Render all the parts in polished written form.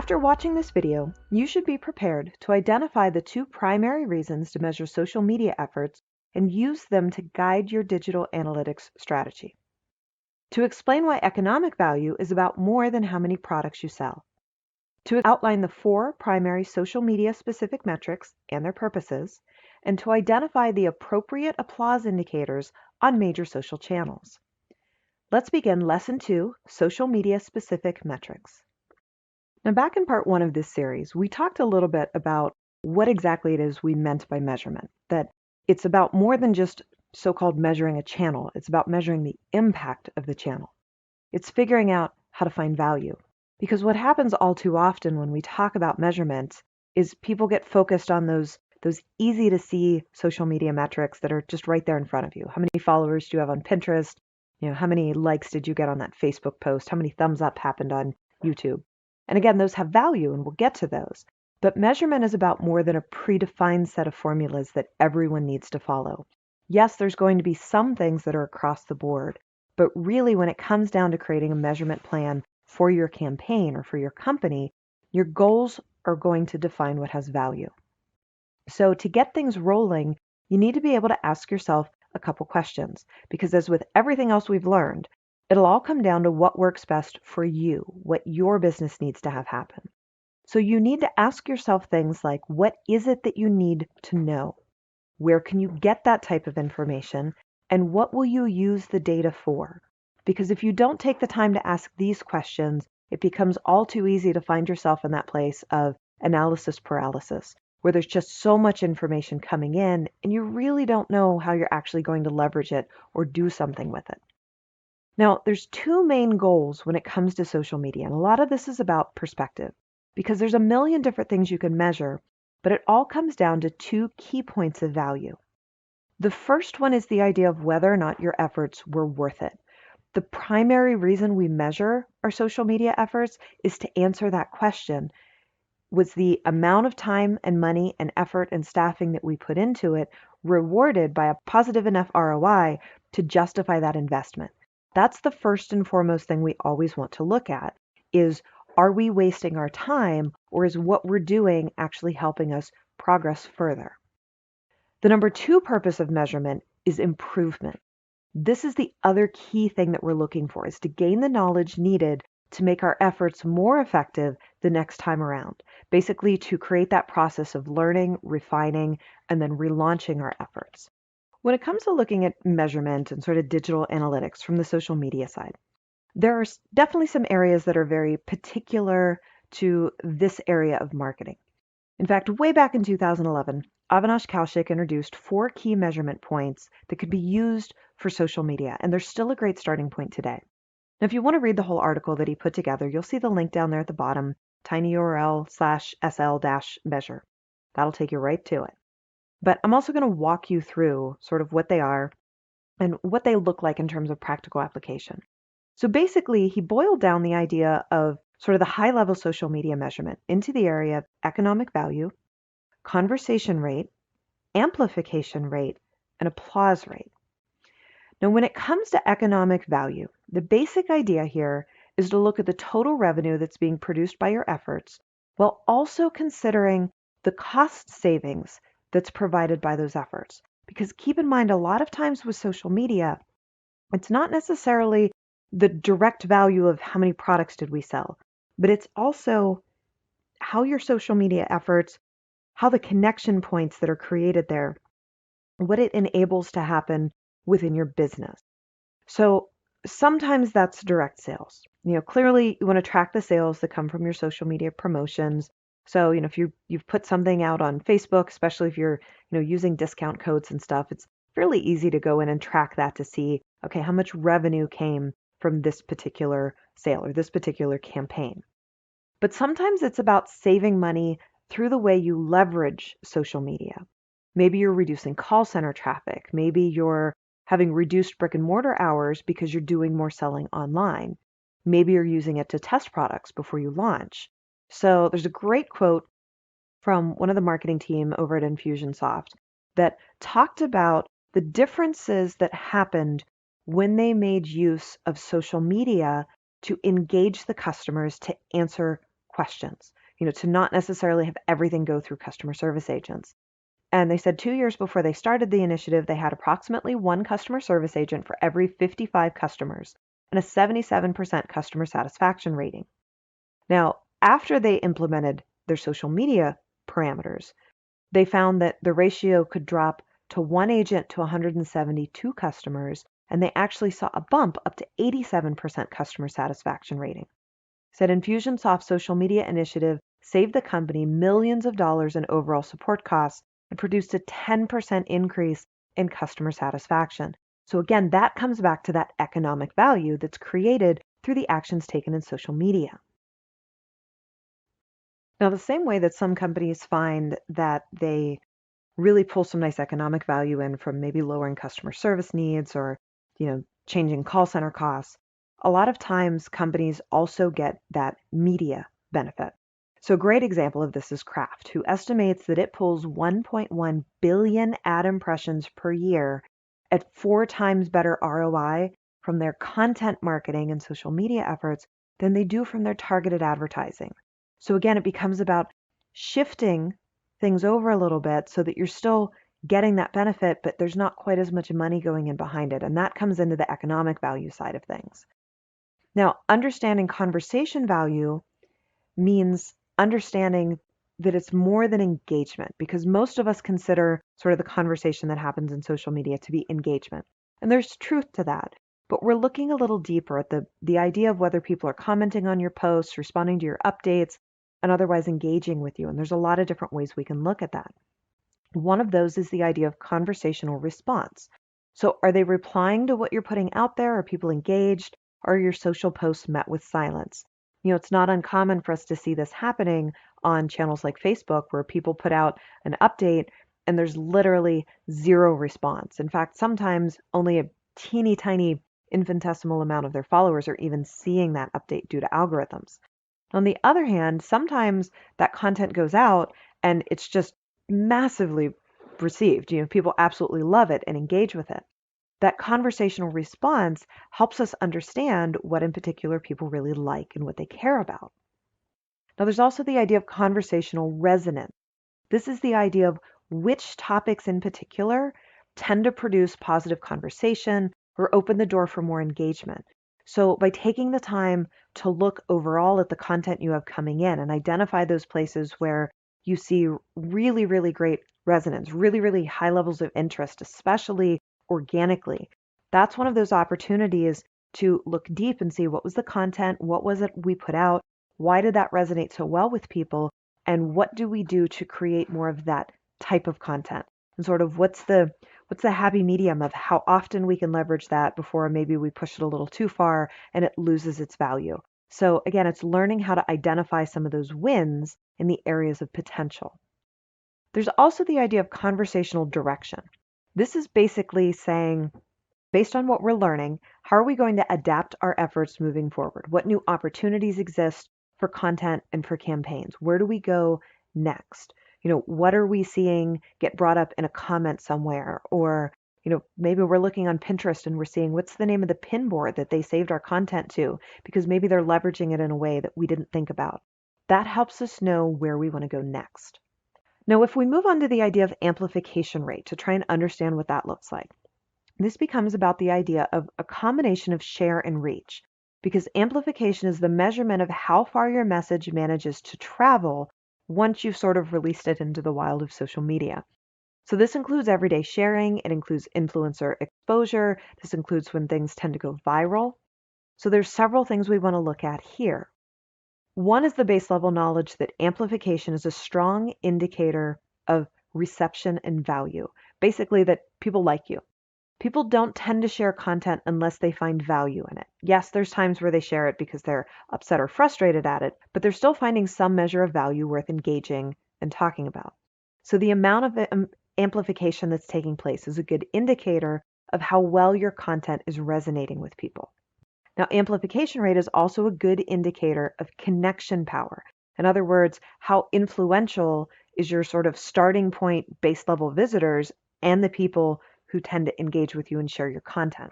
After watching this video, you should be prepared to identify the two primary reasons to measure social media efforts and use them to guide your digital analytics strategy. To explain why economic value is about more than how many products you sell. To outline the 4 primary social media specific metrics and their purposes, and to identify the appropriate applause indicators on major social channels. Let's begin Lesson 2, Social Media Specific Metrics. Now, back in part 1 of this series, we talked a little bit about what exactly it is we meant by measurement, that it's about more than just so-called measuring a channel. It's about measuring the impact of the channel. It's figuring out how to find value. Because what happens all too often when we talk about measurements is people get focused on those easy to see social media metrics that are just right there in front of you. How many followers do you have on Pinterest? How many likes did you get on that Facebook post? How many thumbs up happened on YouTube? And again, those have value, and we'll get to those. But measurement is about more than a predefined set of formulas that everyone needs to follow. Yes, there's going to be some things that are across the board, but really when it comes down to creating a measurement plan for your campaign or for your company, your goals are going to define what has value. So to get things rolling, you need to be able to ask yourself a couple questions, because as with everything else we've learned, it'll all come down to what works best for you, what your business needs to have happen. So you need to ask yourself things like, what is it that you need to know? Where can you get that type of information? And what will you use the data for? Because if you don't take the time to ask these questions, it becomes all too easy to find yourself in that place of analysis paralysis, where there's just so much information coming in and you really don't know how you're actually going to leverage it or do something with it. Now, there's 2 main goals when it comes to social media, and a lot of this is about perspective, because there's a million different things you can measure, but it all comes down to 2 key points of value. The first one is the idea of whether or not your efforts were worth it. The primary reason we measure our social media efforts is to answer that question. Was the amount of time and money and effort and staffing that we put into it rewarded by a positive enough ROI to justify that investment? That's the first and foremost thing we always want to look at is, are we wasting our time, or is what we're doing actually helping us progress further? The number 2 purpose of measurement is improvement. This is the other key thing that we're looking for, is to gain the knowledge needed to make our efforts more effective the next time around. Basically to create that process of learning, refining, and then relaunching our efforts. When it comes to looking at measurement and sort of digital analytics from the social media side, there are definitely some areas that are very particular to this area of marketing. In fact, way back in 2011, Avinash Kaushik introduced 4 key measurement points that could be used for social media, and they're still a great starting point today. Now, if you want to read the whole article that he put together, you'll see the link down there at the bottom, tinyurl/sl-measure. That'll take you right to it. But I'm also going to walk you through sort of what they are and what they look like in terms of practical application. So basically, he boiled down the idea of sort of the high-level social media measurement into the area of economic value, conversation rate, amplification rate, and applause rate. Now, when it comes to economic value, the basic idea here is to look at the total revenue that's being produced by your efforts while also considering the cost savings that's provided by those efforts. Because keep in mind, a lot of times with social media, it's not necessarily the direct value of how many products did we sell, but it's also how your social media efforts, how the connection points that are created there, what it enables to happen within your business. So sometimes that's direct sales. Clearly you want to track the sales that come from your social media promotions. So, if you've put something out on Facebook, especially if you're, using discount codes and stuff, it's fairly easy to go in and track that to see, okay, how much revenue came from this particular sale or this particular campaign. But sometimes it's about saving money through the way you leverage social media. Maybe you're reducing call center traffic. Maybe you're having reduced brick and mortar hours because you're doing more selling online. Maybe you're using it to test products before you launch. So there's a great quote from one of the marketing team over at Infusionsoft that talked about the differences that happened when they made use of social media to engage the customers to answer questions, to not necessarily have everything go through customer service agents. And they said 2 years before they started the initiative, they had approximately one customer service agent for every 55 customers and a 77% customer satisfaction rating. Now, after they implemented their social media parameters, they found that the ratio could drop to one agent to 172 customers, and they actually saw a bump up to 87% customer satisfaction rating. Said Infusionsoft's social media initiative saved the company millions of dollars in overall support costs and produced a 10% increase in customer satisfaction. So again, that comes back to that economic value that's created through the actions taken in social media. Now, the same way that some companies find that they really pull some nice economic value in from maybe lowering customer service needs or, changing call center costs, a lot of times companies also get that media benefit. So a great example of this is Kraft, who estimates that it pulls 1.1 billion ad impressions per year at 4 times better ROI from their content marketing and social media efforts than they do from their targeted advertising. So again, it becomes about shifting things over a little bit so that you're still getting that benefit, but there's not quite as much money going in behind it. And that comes into the economic value side of things. Now, understanding conversation value means understanding that it's more than engagement, because most of us consider sort of the conversation that happens in social media to be engagement. And there's truth to that. But we're looking a little deeper at the idea of whether people are commenting on your posts, responding to your updates, and otherwise engaging with you. And there's a lot of different ways we can look at that. One of those is the idea of conversational response. So are they replying to what you're putting out there? Are people engaged? Or are your social posts met with silence? It's not uncommon for us to see this happening on channels like Facebook, where people put out an update and there's literally zero response. In fact, sometimes only a teeny tiny infinitesimal amount of their followers are even seeing that update due to algorithms. On the other hand, sometimes that content goes out and it's just massively received. People absolutely love it and engage with it. That conversational response helps us understand what in particular people really like and what they care about. Now, there's also the idea of conversational resonance. This is the idea of which topics in particular tend to produce positive conversation or open the door for more engagement. So by taking the time to look overall at the content you have coming in and identify those places where you see really, really great resonance, really, really high levels of interest, especially organically, that's one of those opportunities to look deep and see what was the content, what was it we put out, why did that resonate so well with people, and what do we do to create more of that type of content? And sort of what's the happy medium of how often we can leverage that before maybe we push it a little too far and it loses its value. So again, it's learning how to identify some of those wins in the areas of potential. There's also the idea of conversational direction. This is basically saying, based on what we're learning, how are we going to adapt our efforts moving forward? What new opportunities exist for content and for campaigns? Where do we go next? What are we seeing get brought up in a comment somewhere? Or, maybe we're looking on Pinterest and we're seeing what's the name of the pin board that they saved our content to, because maybe they're leveraging it in a way that we didn't think about. That helps us know where we want to go next. Now, if we move on to the idea of amplification rate to try and understand what that looks like, this becomes about the idea of a combination of share and reach, because amplification is the measurement of how far your message manages to travel once you've sort of released it into the wild of social media. So this includes everyday sharing, it includes influencer exposure, this includes when things tend to go viral. So there's several things we want to look at here. One is the base level knowledge that amplification is a strong indicator of reception and value, basically that people like you. People don't tend to share content unless they find value in it. Yes, there's times where they share it because they're upset or frustrated at it, but they're still finding some measure of value worth engaging and talking about. So the amount of amplification that's taking place is a good indicator of how well your content is resonating with people. Now, amplification rate is also a good indicator of connection power. In other words, how influential is your sort of starting point base level visitors and the people who tend to engage with you and share your content.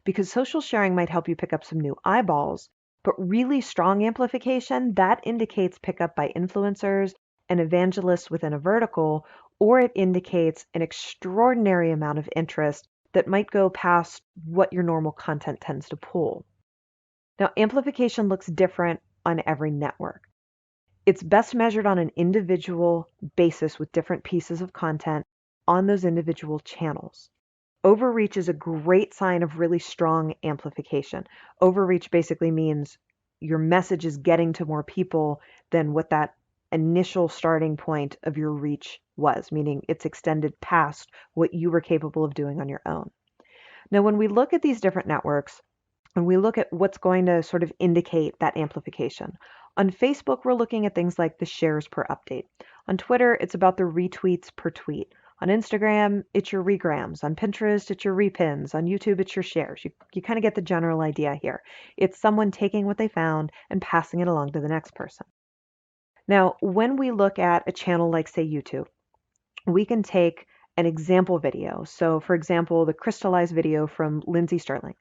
Because social sharing might help you pick up some new eyeballs, But really strong amplification, that indicates pickup by influencers and evangelists within a vertical, or it indicates an extraordinary amount of interest that might go past what your normal content tends to pull. Now, amplification looks different on every network. It's best measured on an individual basis with different pieces of content on those individual channels. Overreach is a great sign of really strong amplification. Overreach basically means your message is getting to more people than what that initial starting point of your reach was, meaning it's extended past what you were capable of doing on your own. Now, when we look at these different networks, and we look at what's going to sort of indicate that amplification. On Facebook, we're looking at things like the shares per update. On Twitter, it's about the retweets per tweet. On Instagram, it's your regrams. On Pinterest, it's your repins. On YouTube, it's your shares. You kind of get the general idea here. It's someone taking what they found and passing it along to the next person. Now, when we look at a channel like, say, YouTube, we can take an example video. So, for example, the crystallized video from Lindsay Sterling.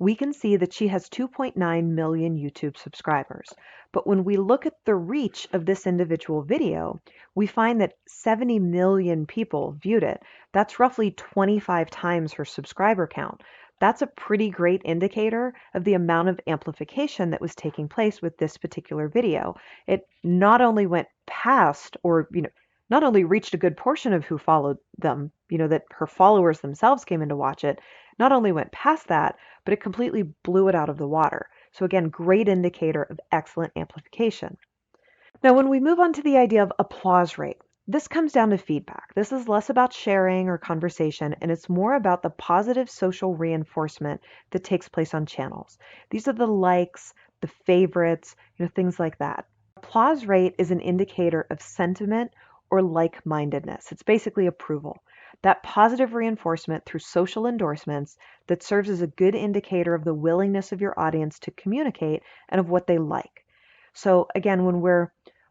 We can see that she has 2.9 million YouTube subscribers. But when we look at the reach of this individual video, we find that 70 million people viewed it. That's roughly 25 times her subscriber count. That's a pretty great indicator of the amount of amplification that was taking place with this particular video. It not only went past or, not only reached a good portion of who followed them, that her followers themselves came in to watch it, not only went past that, but it completely blew it out of the water. So again, great indicator of excellent amplification. Now, when we move on to the idea of applause rate, this comes down to feedback. This is less about sharing or conversation, and it's more about the positive social reinforcement that takes place on channels. These are the likes, the favorites, things like that. Applause rate is an indicator of sentiment or like-mindedness. It's basically approval. That positive reinforcement through social endorsements that serves as a good indicator of the willingness of your audience to communicate and of what they like. So again, when we're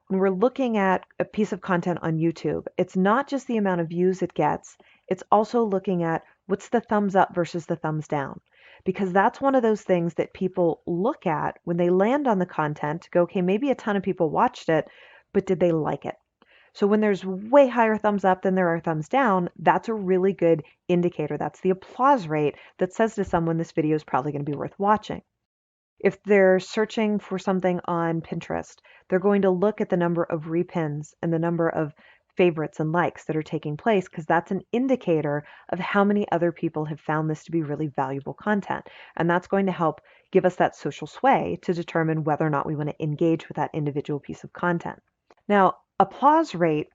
looking at a piece of content on YouTube, it's not just the amount of views it gets, it's also looking at what's the thumbs up versus the thumbs down. Because that's one of those things that people look at when they land on the content to go, okay, maybe a ton of people watched it, but did they like it? So when there's way higher thumbs up than there are thumbs down, that's a really good indicator. That's the applause rate that says to someone this video is probably going to be worth watching. If they're searching for something on Pinterest, they're going to look at the number of repins and the number of favorites and likes that are taking place because that's an indicator of how many other people have found this to be really valuable content. And that's going to help give us that social sway to determine whether or not we want to engage with that individual piece of content. Now, applause rate,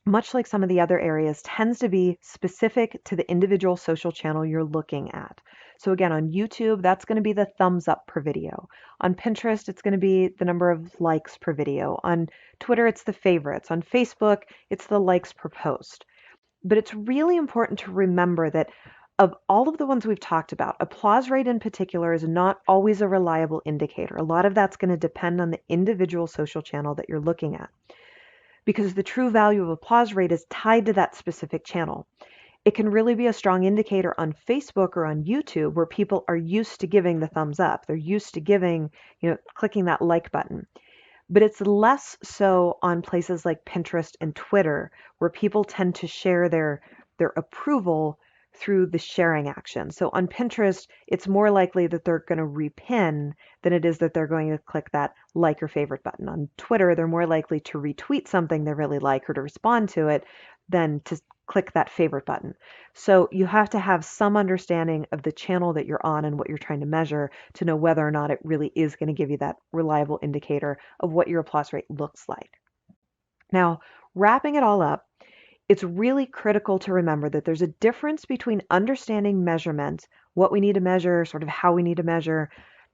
much like some of the other areas, tends to be specific to the individual social channel you're looking at. So again, on YouTube, that's going to be the thumbs up per video. On Pinterest, it's going to be the number of likes per video. On Twitter, it's the favorites. On Facebook, it's the likes per post. But it's really important to remember that of all of the ones we've talked about, applause rate in particular is not always a reliable indicator. A lot of that's going to depend on the individual social channel that you're looking at, because the true value of applause rate is tied to that specific channel. It can really be a strong indicator on Facebook or on YouTube where people are used to giving the thumbs up. They're used to giving, clicking that like button. But it's less so on places like Pinterest and Twitter where people tend to share their approval through the sharing action. So on Pinterest, it's more likely that they're going to repin than it is that they're going to click that like or favorite button. On Twitter, they're more likely to retweet something they really like or to respond to it than to click that favorite button. So you have to have some understanding of the channel that you're on and what you're trying to measure to know whether or not it really is going to give you that reliable indicator of what your applause rate looks like. Now, wrapping it all up, it's really critical to remember that there's a difference between understanding measurement, what we need to measure, sort of how we need to measure,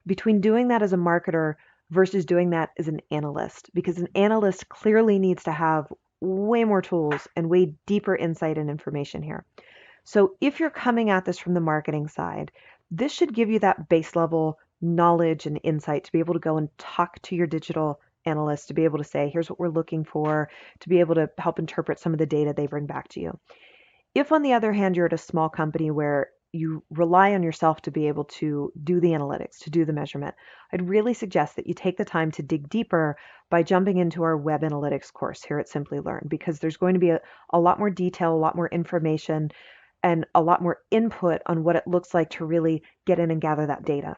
between doing that as a marketer versus doing that as an analyst, because an analyst clearly needs to have way more tools and way deeper insight and information here. So if you're coming at this from the marketing side, this should give you that base level knowledge and insight to be able to go and talk to your digital analyst, to be able to say, here's what we're looking for, to be able to help interpret some of the data they bring back to you. If, on the other hand, you're at a small company where you rely on yourself to be able to do the analytics, to do the measurement, I'd really suggest that you take the time to dig deeper by jumping into our web analytics course here at Simplilearn, because there's going to be a lot more detail, a lot more information, and a lot more input on what it looks like to really get in and gather that data.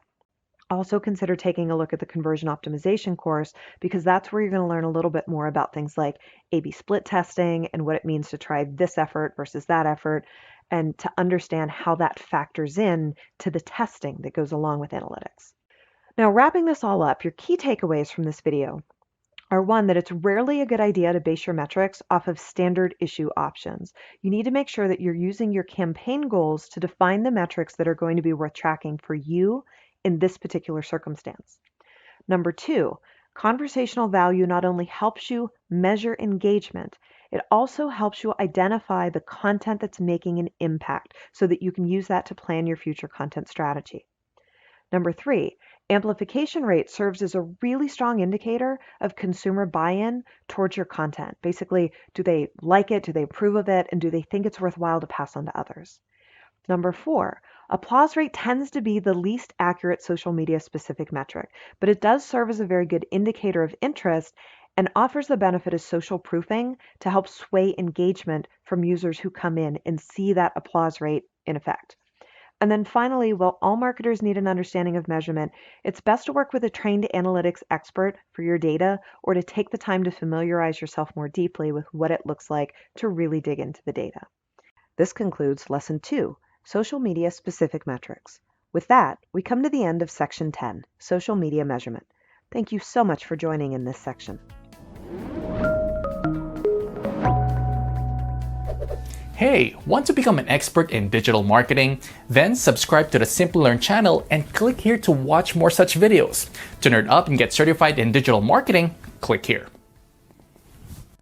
Also consider taking a look at the conversion optimization course, because that's where you're going to learn a little bit more about things like A/B split testing and what it means to try this effort versus that effort, and to understand how that factors in to the testing that goes along with analytics. Now, wrapping this all up, your key takeaways from this video are: one, that it's rarely a good idea to base your metrics off of standard issue options. You need to make sure that you're using your campaign goals to define the metrics that are going to be worth tracking for you in this particular circumstance. Number two, conversational value not only helps you measure engagement, it also helps you identify the content that's making an impact so that you can use that to plan your future content strategy. Number three, amplification rate serves as a really strong indicator of consumer buy-in towards your content. Basically, do they like it? Do they approve of it? And do they think it's worthwhile to pass on to others? Number four, applause rate tends to be the least accurate social media specific metric, but it does serve as a very good indicator of interest and offers the benefit of social proofing to help sway engagement from users who come in and see that applause rate in effect. And then finally, while all marketers need an understanding of measurement, it's best to work with a trained analytics expert for your data, or to take the time to familiarize yourself more deeply with what it looks like to really dig into the data. This concludes Lesson 2, Social Media Specific Metrics. With that, we come to the end of Section 10, Social Media Measurement. Thank you so much for joining in this section. Hey, want to become an expert in digital marketing? Then subscribe to the Simplilearn channel and click here to watch more such videos. To nerd up and get certified in digital marketing, click here.